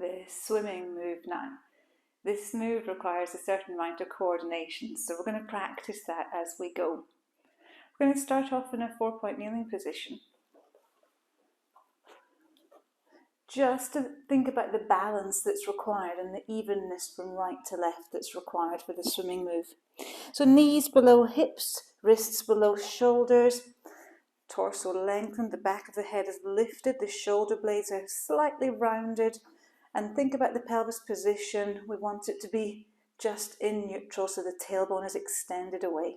the swimming move now. This move requires a certain amount of coordination, so we're going to practice that as we go. We're going to start off in a 4-point kneeling position. Just to think about the balance that's required and the evenness from right to left that's required for the swimming move. So knees below hips, wrists below shoulders, torso lengthened, the back of the head is lifted, the shoulder blades are slightly rounded, and think about the pelvis position. We want it to be just in neutral so the tailbone is extended away.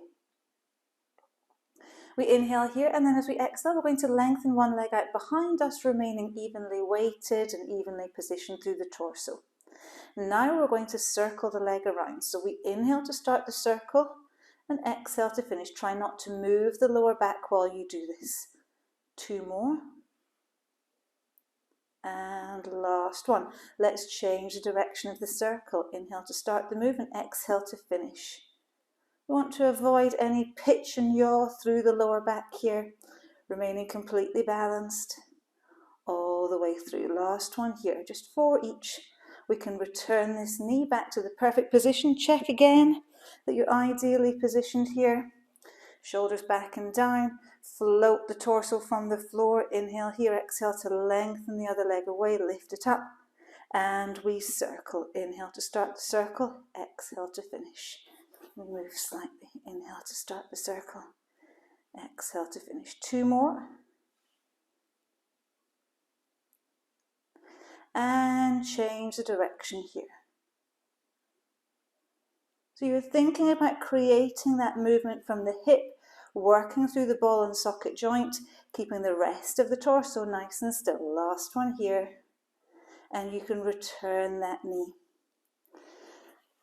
We inhale here, and then as we exhale, we're going to lengthen one leg out behind us, remaining evenly weighted and evenly positioned through the torso. Now we're going to circle the leg around. So we inhale to start the circle and exhale to finish. Try not to move the lower back while you do this. 2 more. And last one. Let's change the direction of the circle. Inhale to start the move and exhale to finish. We want to avoid any pitch and yaw through the lower back here, remaining completely balanced all the way through. Last one here, just 4 each. We can return this knee back to the perfect position. Check again that you're ideally positioned here. Shoulders back and down. Float the torso from the floor. Inhale here, exhale to lengthen the other leg away, lift it up. And we circle. Inhale to start the circle, exhale to finish. We move slightly. Inhale to start the circle. Exhale to finish. 2 more. And change the direction here. So you're thinking about creating that movement from the hip, working through the ball and socket joint, keeping the rest of the torso nice and still. Last one here. And you can return that knee.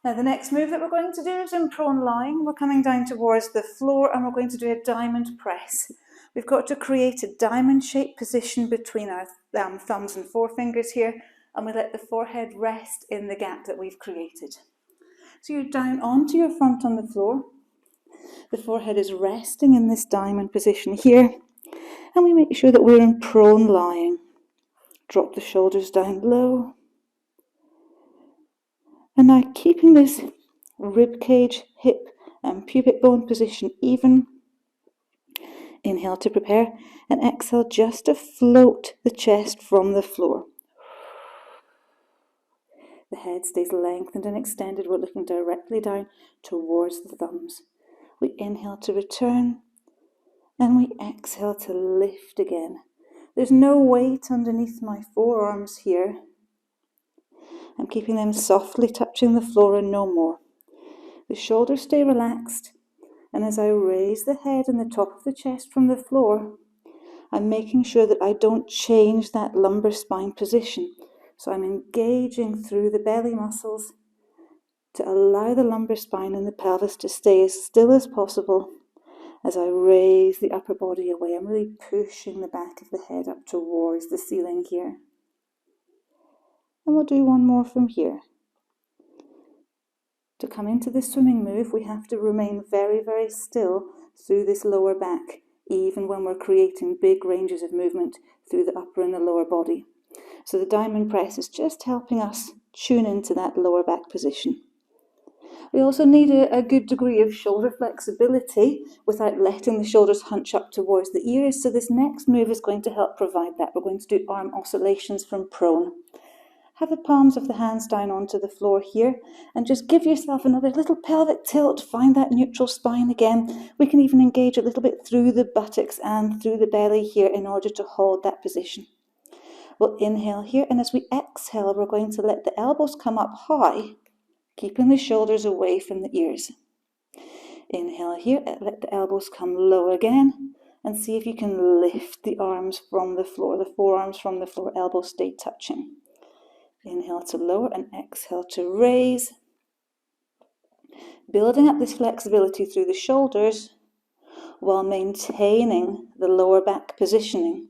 Now the next move that we're going to do is in prone lying. We're coming down towards the floor and we're going to do a diamond press. We've got to create a diamond-shaped position between our thumbs and forefingers here, and we let the forehead rest in the gap that we've created. So you're down onto your front on the floor. The forehead is resting in this diamond position here, and we make sure that we're in prone lying. Drop the shoulders down low. And now keeping this rib cage, hip and pubic bone position even. Inhale to prepare and exhale just to float the chest from the floor. The head stays lengthened and extended. We're looking directly down towards the thumbs. We inhale to return and we exhale to lift again. There's no weight underneath my forearms here. I'm keeping them softly touching the floor and no more. The shoulders stay relaxed, and as I raise the head and the top of the chest from the floor, I'm making sure that I don't change that lumbar spine position. So I'm engaging through the belly muscles to allow the lumbar spine and the pelvis to stay as still as possible as I raise the upper body away. I'm really pushing the back of the head up towards the ceiling here. And we'll do one more from here. To come into this swimming move, we have to remain very, very still through this lower back, even when we're creating big ranges of movement through the upper and the lower body. So the diamond press is just helping us tune into that lower back position. We also need a good degree of shoulder flexibility without letting the shoulders hunch up towards the ears. So this next move is going to help provide that. We're going to do arm oscillations from prone. Have the palms of the hands down onto the floor here and just give yourself another little pelvic tilt. Find that neutral spine again. We can even engage a little bit through the buttocks and through the belly here in order to hold that position. We'll inhale here, and as we exhale, we're going to let the elbows come up high, keeping the shoulders away from the ears. Inhale here, let the elbows come low again, and see if you can lift the arms from the floor, the forearms from the floor, elbows stay touching. Inhale to lower and exhale to raise. Building up this flexibility through the shoulders while maintaining the lower back positioning.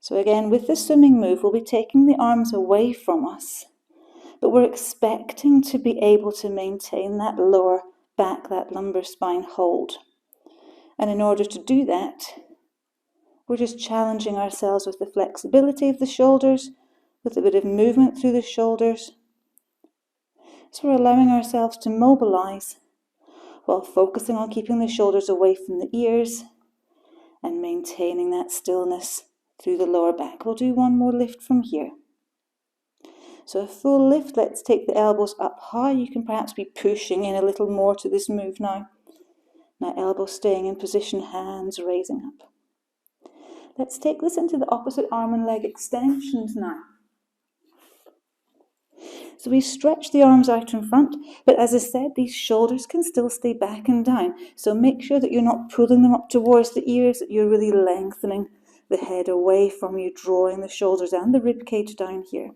So again, with the swimming move, we'll be taking the arms away from us, but we're expecting to be able to maintain that lower back, that lumbar spine hold. And in order to do that, we're just challenging ourselves with the flexibility of the shoulders, with a bit of movement through the shoulders. So we're allowing ourselves to mobilize while focusing on keeping the shoulders away from the ears and maintaining that stillness through the lower back. We'll do one more lift from here. So a full lift, let's take the elbows up high. You can perhaps be pushing in a little more to this move now. Now elbows staying in position, hands raising up. Let's take this into the opposite arm and leg extensions now. So we stretch the arms out in front, but as I said, these shoulders can still stay back and down. So make sure that you're not pulling them up towards the ears, that you're really lengthening the head away from you, drawing the shoulders and the rib cage down here.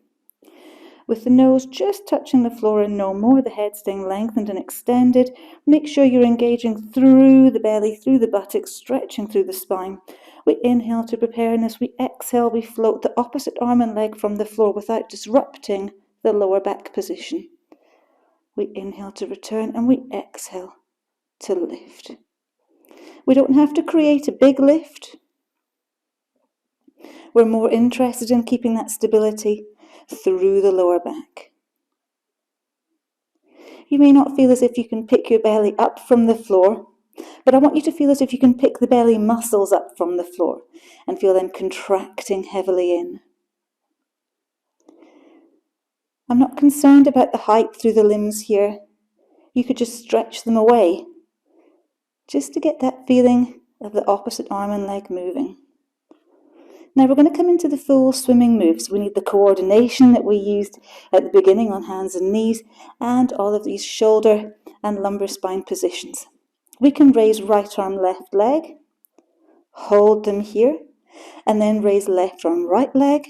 With the nose just touching the floor and no more, the head staying lengthened and extended. Make sure you're engaging through the belly, through the buttocks, stretching through the spine. We inhale to prepare, and as we exhale, we float the opposite arm and leg from the floor without disrupting the lower back position. We inhale to return, and we exhale to lift. We don't have to create a big lift. We're more interested in keeping that stability through the lower back. You may not feel as if you can pick your belly up from the floor, but I want you to feel as if you can pick the belly muscles up from the floor and feel them contracting heavily in. I'm not concerned about the height through the limbs here. You could just stretch them away, just to get that feeling of the opposite arm and leg moving. Now we're going to come into the full swimming moves. We need the coordination that we used at the beginning on hands and knees, and all of these shoulder and lumbar spine positions. We can raise right arm, left leg, hold them here, and then raise left arm, right leg.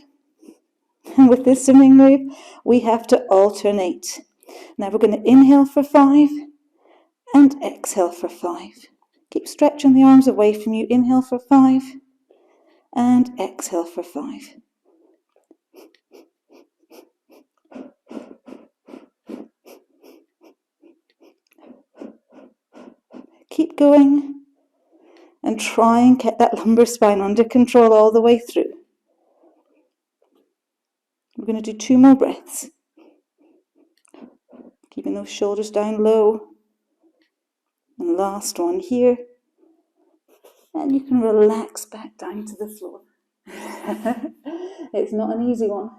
And with this swimming move, we have to alternate. Now we're going to inhale for 5 and exhale for 5. Keep stretching the arms away from you. Inhale for 5 and exhale for 5. Keep going and try and get that lumbar spine under control all the way through. We're going to do 2 more breaths. Keeping those shoulders down low. And last one here. And you can relax back down to the floor. It's not an easy one.